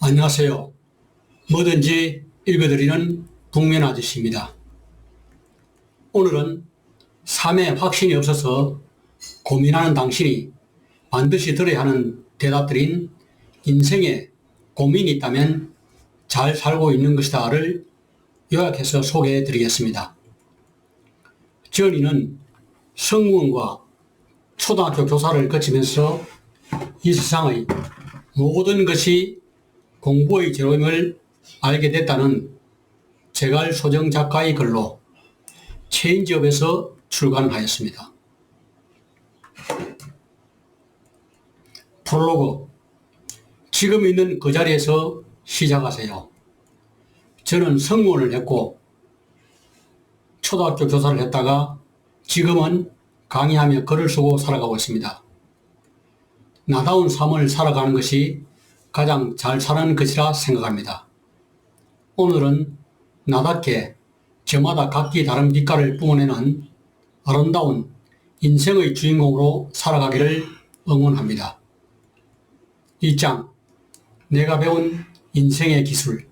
안녕하세요. 뭐든지 읽어드리는 북면 아저씨입니다. 오늘은 삶에 확신이 없어서 고민하는 당신이 반드시 들어야 하는 대답들인 인생에 고민이 있다면 잘 살고 있는 것이다를 요약해서 소개해 드리겠습니다. 전이는 성문과 초등학교 교사를 거치면서 이 세상의 모든 것이 공부의 제로임을 알게 됐다는 제갈 소정 작가의 글로 체인지업에서 출간하였습니다. 프롤로그. 지금 있는 그 자리에서 시작하세요. 저는 성무원을 했고 초등학교 교사를 했다가 지금은 강의하며 글을 쓰고 살아가고 있습니다. 나다운 삶을 살아가는 것이 가장 잘 사는 것이라 생각합니다. 오늘은 나답게 저마다 각기 다른 빛깔을 뿜어내는 아름다운 인생의 주인공으로 살아가기를 응원합니다. 1장. 내가 배운 인생의 기술.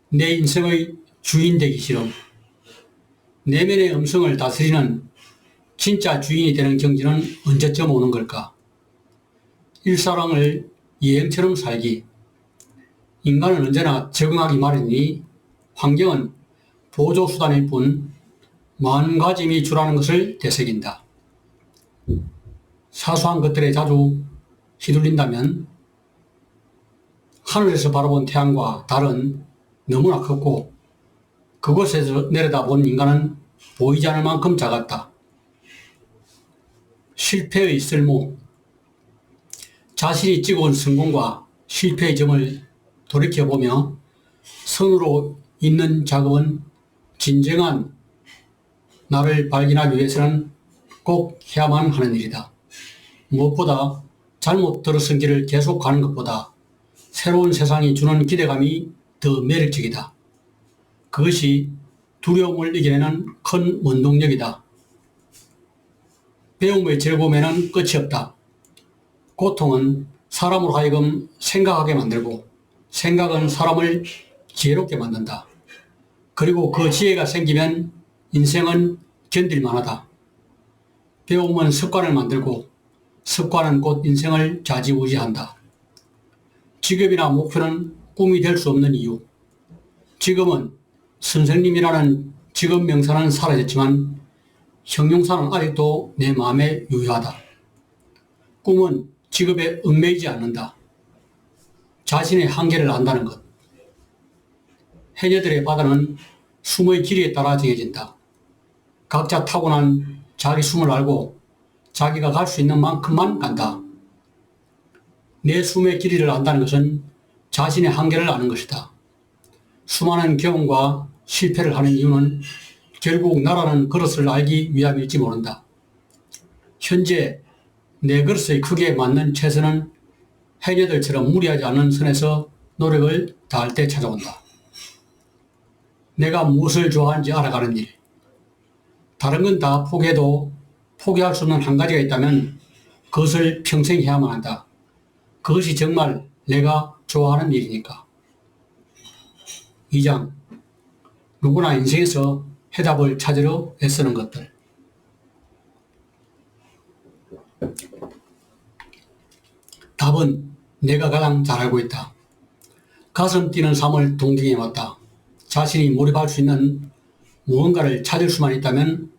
내 인생의 주인 되기 싫음. 내면의 음성을 다스리는 진짜 주인이 되는 경지는 언제쯤 오는 걸까? 일사랑을 여행처럼 살기. 인간은 언제나 적응하기 마련이니 환경은 보조수단일 뿐 마음가짐이 주라는 것을 되새긴다. 사소한 것들에 자주 휘둘린다면 하늘에서 바라본 태양과 달은 너무나 컸고 그곳에서 내려다본 인간은 보이지 않을 만큼 작았다. 실패의 쓸모. 자신이 찍어온 성공과 실패의 점을 돌이켜보며 선으로 있는 작업은 진정한 나를 발견하기 위해서는 꼭 해야만 하는 일이다. 무엇보다 잘못 들어선 길을 계속 가는 것보다 새로운 세상이 주는 기대감이 더 매력적이다. 그것이 두려움을 이겨내는 큰 원동력이다. 배움의 즐거움에는 끝이 없다. 고통은 사람으로 하여금 생각하게 만들고 생각은 사람을 지혜롭게 만든다. 그리고 그 지혜가 생기면 인생은 견딜만하다. 배움은 습관을 만들고 습관은 곧 인생을 좌지우지한다. 직업이나 목표는 꿈이 될 수 없는 이유. 지금은 선생님이라는 직업 명사는 사라졌지만 형용사는 아직도 내 마음에 유효하다. 꿈은 직업에 얽매이지 않는다. 자신의 한계를 안다는 것. 해녀들의 바다는 숨의 길이에 따라 정해진다. 각자 타고난 자기 숨을 알고 자기가 갈 수 있는 만큼만 간다. 내 숨의 길이를 안다는 것은 자신의 한계를 아는 것이다. 수많은 경험과 실패를 하는 이유는 결국 나라는 그릇을 알기 위함일지 모른다. 현재 내 그릇의 크기에 맞는 채선은 해녀들처럼 무리하지 않는 선에서 노력을 다할 때 찾아온다. 내가 무엇을 좋아하는지 알아가는 일. 다른 건 다 포기해도 포기할 수 없는 한 가지가 있다면 그것을 평생 해야만 한다. 그것이 정말 내가 좋아하는 일이니까. 2장. 누구나 인생에서 해답을 찾으려 애쓰는 것들. 답은 내가 가장 잘 알고 있다. 가슴 뛰는 삶을 동경해왔다. 자신이 몰입할 수 있는 무언가를 찾을 수만 있다면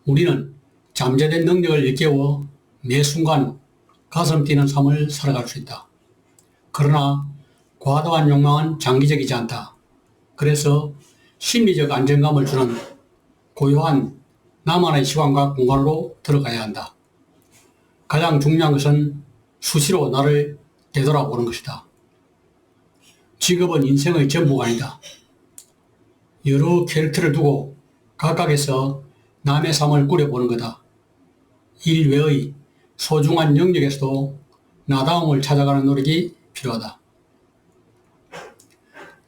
우리는 잠재된 능력을 일깨워 매 순간 가슴 뛰는 삶을 살아갈 수 있다. 그러나 과도한 욕망은 장기적이지 않다. 그래서 심리적 안정감을 주는 고요한 나만의 시간과 공간으로 들어가야 한다. 가장 중요한 것은 수시로 나를 되돌아보는 것이다. 직업은 인생의 전부가 아니다. 여러 캐릭터를 두고 각각에서 남의 삶을 꾸려보는 거다. 일 외의 소중한 영역에서도 나다움을 찾아가는 노력이 필요하다.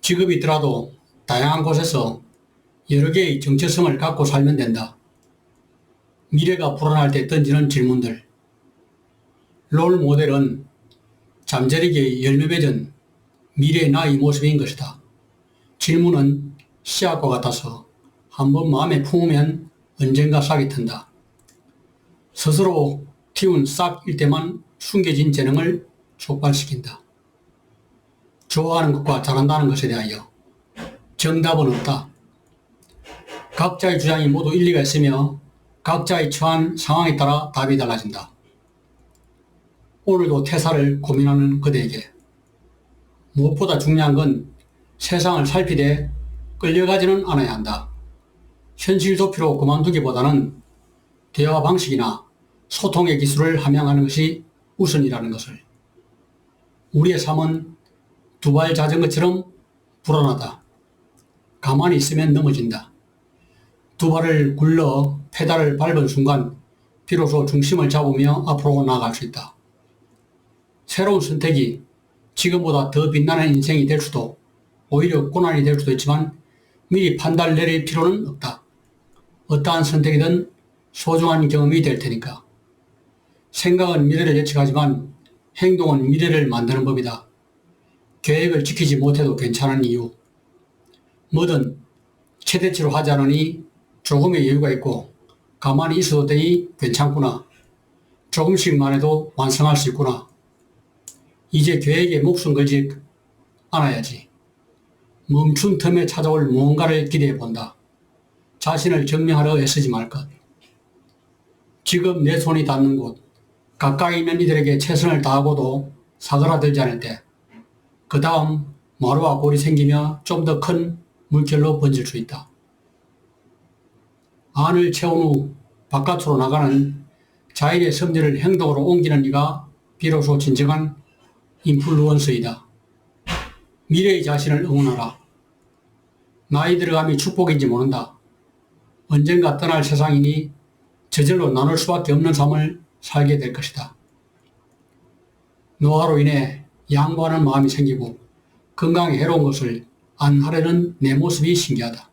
직업이 있더라도 다양한 곳에서 여러 개의 정체성을 갖고 살면 된다. 미래가 불안할 때 던지는 질문들. 롤 모델은 잠재력이 열매 맺은 미래의 나의 모습인 것이다. 질문은 씨앗과 같아서 한번 마음에 품으면 언젠가 싹이 튼다. 스스로 틔운 싹일 때만 숨겨진 재능을 촉발시킨다. 좋아하는 것과 잘한다는 것에 대하여 정답은 없다. 각자의 주장이 모두 일리가 있으며 각자의 처한 상황에 따라 답이 달라진다. 오늘도 퇴사를 고민하는 그대에게 무엇보다 중요한 건 세상을 살피되 끌려가지는 않아야 한다. 현실 도피로 그만두기보다는 대화 방식이나 소통의 기술을 함양하는 것이 우선이라는 것을. 우리의 삶은 두발 자전거처럼 불안하다. 가만히 있으면 넘어진다. 두 발을 굴러 페달을 밟은 순간 비로소 중심을 잡으며 앞으로 나아갈 수 있다. 새로운 선택이 지금보다 더 빛나는 인생이 될 수도 오히려 고난이 될 수도 있지만 미리 판단을 내릴 필요는 없다. 어떠한 선택이든 소중한 경험이 될 테니까. 생각은 미래를 예측하지만 행동은 미래를 만드는 법이다. 계획을 지키지 못해도 괜찮은 이유. 뭐든 최대치로 하지 않으니 조금의 여유가 있고 가만히 있어도 되니 괜찮구나. 조금씩만 해도 완성할 수 있구나. 이제 계획에 목숨 걸지 않아야지. 멈춘 틈에 찾아올 무언가를 기대해 본다. 자신을 증명하려 애쓰지 말 것. 지금 내 손이 닿는 곳, 가까이 있는 이들에게 최선을 다하고도 사그라들지 않을 때, 그 다음 마루와 골이 생기며 좀 더 큰 물결로 번질 수 있다. 안을 채운 후 바깥으로 나가는 자연의 섭리를 행동으로 옮기는 이가 비로소 진정한 인플루언서이다. 미래의 자신을 응원하라. 나이 들어감이 축복인지 모른다. 언젠가 떠날 세상이니 저절로 나눌 수밖에 없는 삶을 살게 될 것이다. 노화로 인해 양보하는 마음이 생기고 건강에 해로운 것을 안 하려는 내 모습이 신기하다.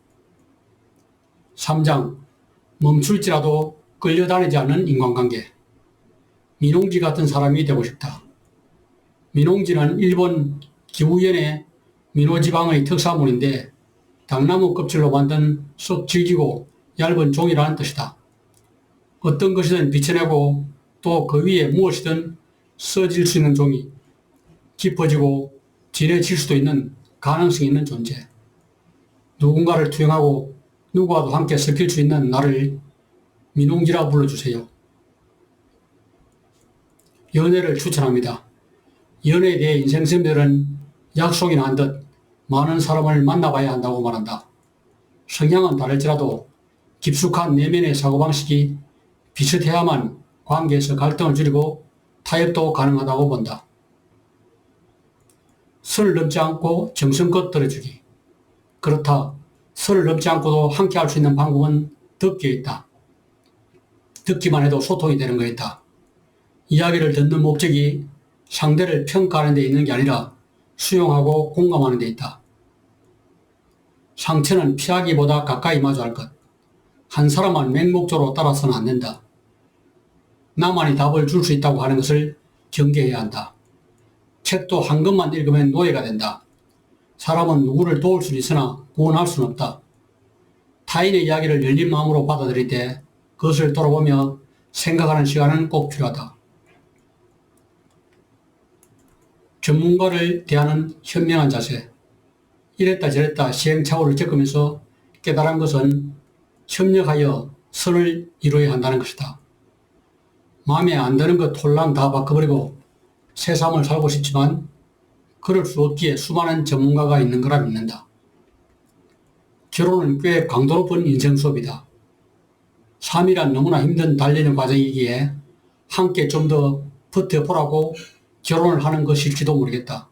3장 멈출지라도 끌려다니지 않는 인간관계. 민홍지 같은 사람이 되고 싶다. 민홍지는 일본 기후현의 민호지방의 특산물인데 당나무 껍질로 만든 썩 질기고 얇은 종이라는 뜻이다. 어떤 것이든 비춰내고 또 그 위에 무엇이든 써질 수 있는 종이, 깊어지고 진해질 수도 있는 가능성이 있는 존재. 누군가를 투영하고 누구와도 함께 섞일 수 있는 나를 민홍지라 불러주세요. 연애를 추천합니다. 연애에 대해 인생선배들은 약속이나 한 듯 많은 사람을 만나봐야 한다고 말한다. 성향은 다를지라도 깊숙한 내면의 사고방식이 비슷해야만 관계에서 갈등을 줄이고 타협도 가능하다고 본다. 선을 넘지 않고 정성껏 들어주기. 그렇다. 선을 넘지 않고도 함께 할 수 있는 방법은 듣기에 있다. 듣기만 해도 소통이 되는 거에 있다. 이야기를 듣는 목적이 상대를 평가하는 데 있는 게 아니라 수용하고 공감하는 데 있다. 상처는 피하기보다 가까이 마주할 것. 한 사람만 맹목적으로 따라서는 안 된다. 나만이 답을 줄 수 있다고 하는 것을 경계해야 한다. 책도 한 권만 읽으면 노예가 된다. 사람은 누구를 도울 수는 있으나 구원할 수는 없다. 타인의 이야기를 열린 마음으로 받아들일 때 그것을 돌아보며 생각하는 시간은 꼭 필요하다. 전문가를 대하는 현명한 자세. 이랬다 저랬다 시행착오를 겪으면서 깨달은 것은 협력하여 선을 이루어야 한다는 것이다. 마음에 안 드는 것 홀랑 다 바꿔버리고 새 삶을 살고 싶지만 그럴 수 없기에 수많은 전문가가 있는 거라 믿는다. 결혼은 꽤 강도 높은 인생 수업이다. 삶이란 너무나 힘든 달리는 과정이기에 함께 좀 더 버텨보라고 결혼을 하는 것일지도 모르겠다.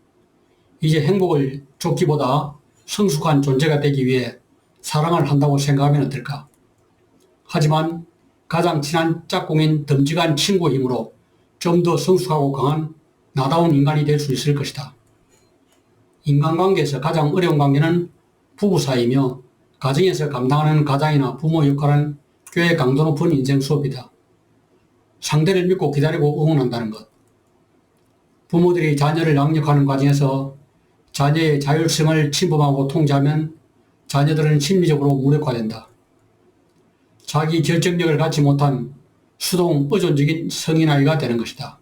이제 행복을 쫓기보다 성숙한 존재가 되기 위해 사랑을 한다고 생각하면 어떨까? 하지만 가장 친한 짝꿍인 듬직한 친구의 힘으로 좀 더 성숙하고 강한 나다운 인간이 될 수 있을 것이다. 인간관계에서 가장 어려운 관계는 부부 사이이며 가정에서 감당하는 가장이나 부모 역할은 꽤 강도 높은 인생 수업이다. 상대를 믿고 기다리고 응원한다는 것. 부모들이 자녀를 양육하는 과정에서 자녀의 자율성을 침범하고 통제하면 자녀들은 심리적으로 무력화된다. 자기 결정력을 갖지 못한 수동 의존적인 성인아이가 되는 것이다.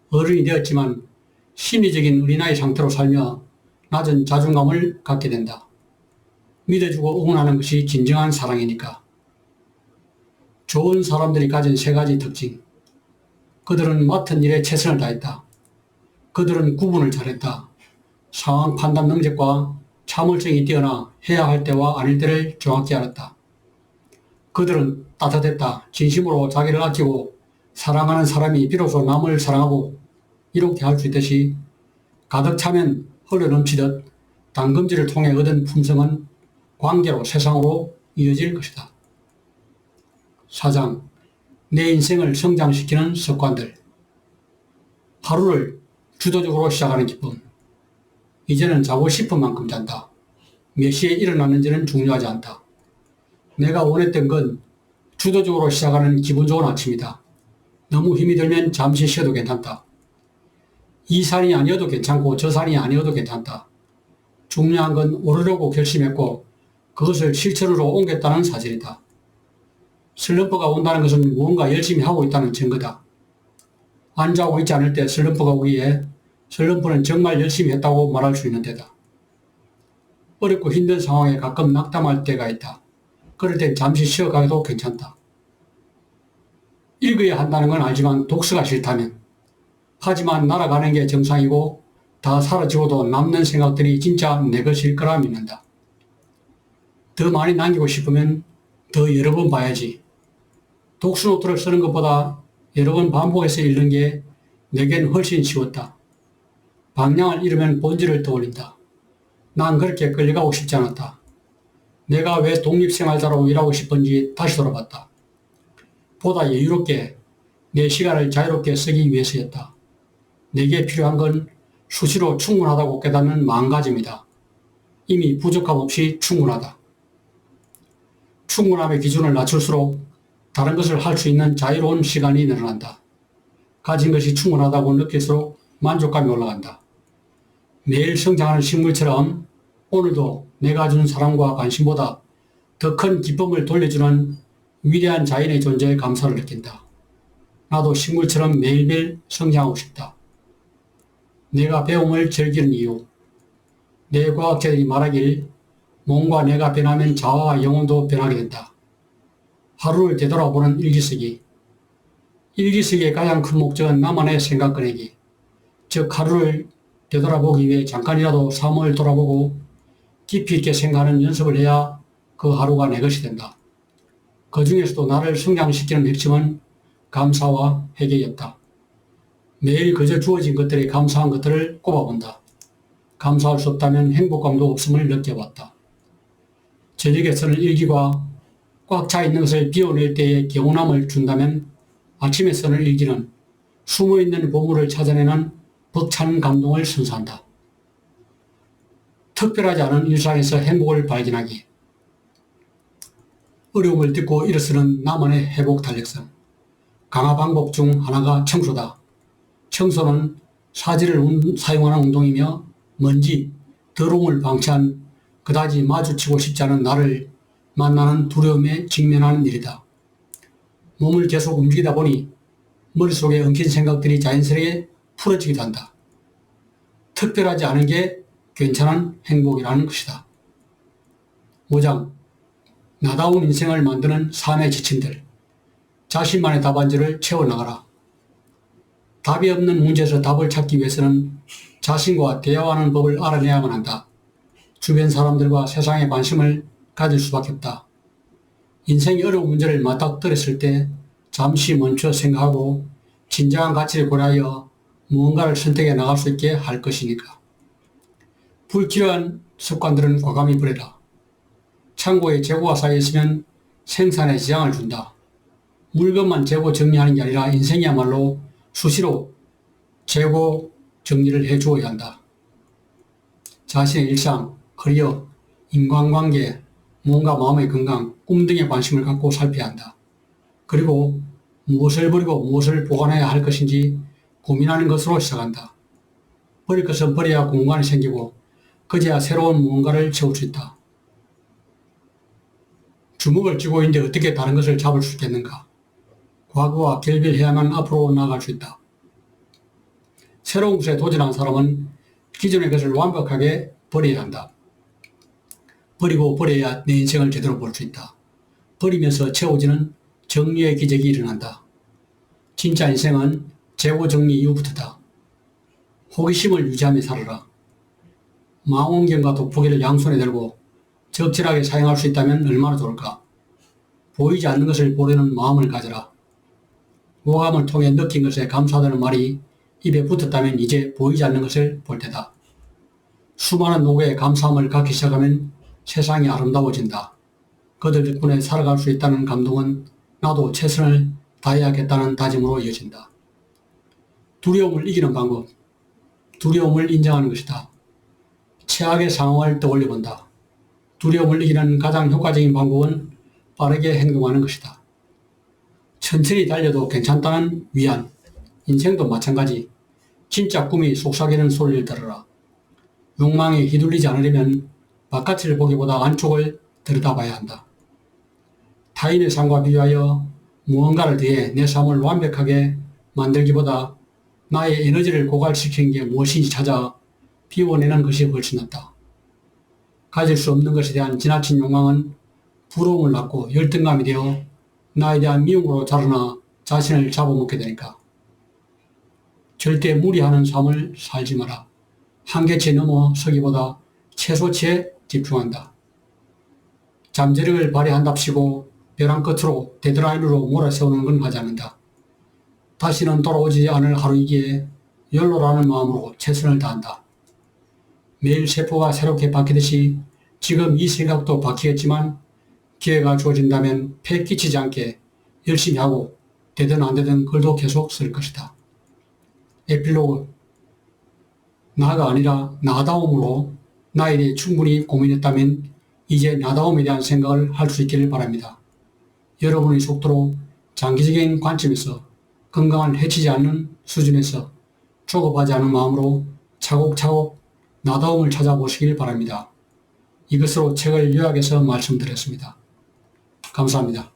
어른이 되었지만 심리적인 어린아이 상태로 살며 낮은 자존감을 갖게 된다. 믿어주고 응원하는 것이 진정한 사랑이니까. 좋은 사람들이 가진 세 가지 특징. 그들은 맡은 일에 최선을 다했다. 그들은 구분을 잘했다. 상황 판단 능력과 참을성이 뛰어나 해야 할 때와 아닐 때를 정확히 알았다. 그들은 따뜻했다. 진심으로 자기를 아끼고 사랑하는 사람이 비로소 남을 사랑하고 이렇게 할 수 있듯이 가득 차면 흘러 넘치듯 담금질을 통해 얻은 품성은 관계로 세상으로 이어질 것이다. 4장. 내 인생을 성장시키는 습관들. 하루를 주도적으로 시작하는 기쁨. 이제는 자고 싶은 만큼 잔다. 몇 시에 일어났는지는 중요하지 않다. 내가 원했던 건 주도적으로 시작하는 기분 좋은 아침이다. 너무 힘이 들면 잠시 쉬어도 괜찮다. 이 산이 아니어도 괜찮고 저 산이 아니어도 괜찮다. 중요한 건 오르려고 결심했고 그것을 실천으로 옮겼다는 사실이다. 슬럼프가 온다는 것은 무언가 열심히 하고 있다는 증거다. 안 자고 있지 않을 때 슬럼프가 오기에 슬럼프는 정말 열심히 했다고 말할 수 있는 데다. 어렵고 힘든 상황에 가끔 낙담할 때가 있다. 그럴 땐 잠시 쉬어가도 괜찮다. 읽어야 한다는 건 알지만 독서가 싫다면, 하지만 날아가는 게 정상이고 다 사라지고도 남는 생각들이 진짜 내 것일 거라 믿는다. 더 많이 남기고 싶으면 더 여러 번 봐야지. 독서노트를 쓰는 것보다 여러 번 반복해서 읽는 게 내겐 훨씬 쉬웠다. 방향을 잃으면 본질을 떠올린다. 난 그렇게 끌려가고 싶지 않았다. 내가 왜 독립생활자로 일하고 싶은지 다시 돌아봤다. 보다 여유롭게 내 시간을 자유롭게 쓰기 위해서였다. 내게 필요한 건 수시로 충분하다고 깨닫는 마음가짐이다. 이미 부족함 없이 충분하다. 충분함의 기준을 낮출수록 다른 것을 할 수 있는 자유로운 시간이 늘어난다. 가진 것이 충분하다고 느낄수록 만족감이 올라간다. 매일 성장하는 식물처럼 오늘도 내가 준 사랑과 관심보다 더 큰 기쁨을 돌려주는 위대한 자연의 존재에 감사를 느낀다. 나도 식물처럼 매일매일 성장하고 싶다. 내가 배움을 즐기는 이유. 내 과학자들이 말하길 몸과 뇌가 변하면 자아와 영혼도 변하게 된다. 하루를 되돌아보는 일기쓰기. 일기쓰기의 가장 큰 목적은 나만의 생각 꺼내기. 즉 하루를 되돌아보기 위해 잠깐이라도 삶을 돌아보고 깊이 있게 생각하는 연습을 해야 그 하루가 내 것이 된다. 그 중에서도 나를 성장시키는 핵심은 감사와 회개였다. 매일 그저 주어진 것들에 감사한 것들을 꼽아본다. 감사할 수 없다면 행복감도 없음을 느껴봤다. 저녁에 쓰는 일기가 꽉 차 있는 것을 비워낼 때의 개운함을 준다면 아침에 쓰는 일기는 숨어있는 보물을 찾아내는 벅찬 감동을 선사한다. 특별하지 않은 일상에서 행복을 발견하기. 어려움을 딛고 일어서는 나만의 회복 탄력성. 강화 방법 중 하나가 청소다. 청소는 사지를 사용하는 운동이며 먼지, 더러움을 방치한 그다지 마주치고 싶지 않은 나를 만나는 두려움에 직면하는 일이다. 몸을 계속 움직이다 보니 머릿속에 엉킨 생각들이 자연스레 풀어지기도 한다. 특별하지 않은 게 괜찮은 행복이라는 것이다. 5장. 나다운 인생을 만드는 삶의 지침들. 자신만의 답안지를 채워나가라. 답이 없는 문제에서 답을 찾기 위해서는 자신과 대화하는 법을 알아내야만 한다. 주변 사람들과 세상에 관심을 가질 수밖에 없다. 인생이 어려운 문제를 맞닥뜨렸을 때 잠시 멈춰 생각하고 진정한 가치를 고려하여 무언가를 선택해 나갈 수 있게 할 것이니까. 불필요한 습관들은 과감히 버려라. 창고에 재고가 쌓여있으면 생산에 지장을 준다. 물건만 재고 정리하는 게 아니라 인생이야말로 수시로 재고 정리를 해주어야 한다. 자신의 일상, 커리어, 인간관계, 몸과 마음의 건강, 꿈 등에 관심을 갖고 살펴야 한다. 그리고 무엇을 버리고 무엇을 보관해야 할 것인지 고민하는 것으로 시작한다. 버릴 것은 버려야 공간이 생기고 그제야 새로운 무언가를 채울 수 있다. 주먹을 쥐고 있는데 어떻게 다른 것을 잡을 수 있겠는가? 과거와 결별해야만 앞으로 나아갈 수 있다. 새로운 것에 도전한 사람은 기존의 것을 완벽하게 버려야 한다. 버리고 버려야 내 인생을 제대로 볼 수 있다. 버리면서 채워지는 정리의 기적이 일어난다. 진짜 인생은 재고 정리 이후부터다. 호기심을 유지하며 살아라. 망원경과 돋보기를 양손에 들고 적절하게 사용할 수 있다면 얼마나 좋을까? 보이지 않는 것을 보려는 마음을 가져라. 오감을 통해 느낀 것에 감사하다는 말이 입에 붙었다면 이제 보이지 않는 것을 볼 테다. 수많은 노고에 감사함을 갖기 시작하면 세상이 아름다워진다. 그들 덕분에 살아갈 수 있다는 감동은 나도 최선을 다해야겠다는 다짐으로 이어진다. 두려움을 이기는 방법. 두려움을 인정하는 것이다. 최악의 상황을 떠올려 본다. 두려움을 이기는 가장 효과적인 방법은 빠르게 행동하는 것이다. 천천히 달려도 괜찮다는 위안. 인생도 마찬가지. 진짜 꿈이 속삭이는 소리를 들어라. 욕망에 휘둘리지 않으려면 바깥을 보기보다 안쪽을 들여다봐야 한다. 타인의 삶과 비교하여 무언가를 더해 내 삶을 완벽하게 만들기보다 나의 에너지를 고갈시키는 게 무엇인지 찾아 비워내는 것이 훨씬 낫다. 가질 수 없는 것에 대한 지나친 욕망은 부러움을 낳고 열등감이 되어 나에 대한 미움으로 자라나 자신을 잡아먹게 되니까. 절대 무리하는 삶을 살지 마라. 한계치에 넘어서기보다 최소치에 집중한다. 잠재력을 발휘한답시고 벼랑 끝으로 데드라인으로 몰아세우는 건 하지 않는다. 다시는 돌아오지 않을 하루이기에 열로라는 마음으로 최선을 다한다. 매일 세포가 새롭게 바뀌듯이 지금 이 생각도 바뀌겠지만 기회가 주어진다면 폐 끼치지 않게 열심히 하고 되든 안 되든 글도 계속 쓸 것이다. 에필로그. 나가 아니라 나다움으로 나에 대해 충분히 고민했다면 이제 나다움에 대한 생각을 할 수 있기를 바랍니다. 여러분의 속도로 장기적인 관점에서 건강을 해치지 않는 수준에서 조급하지 않은 마음으로 차곡차곡 나다움을 찾아보시길 바랍니다. 이것으로 책을 요약해서 말씀드렸습니다. 감사합니다.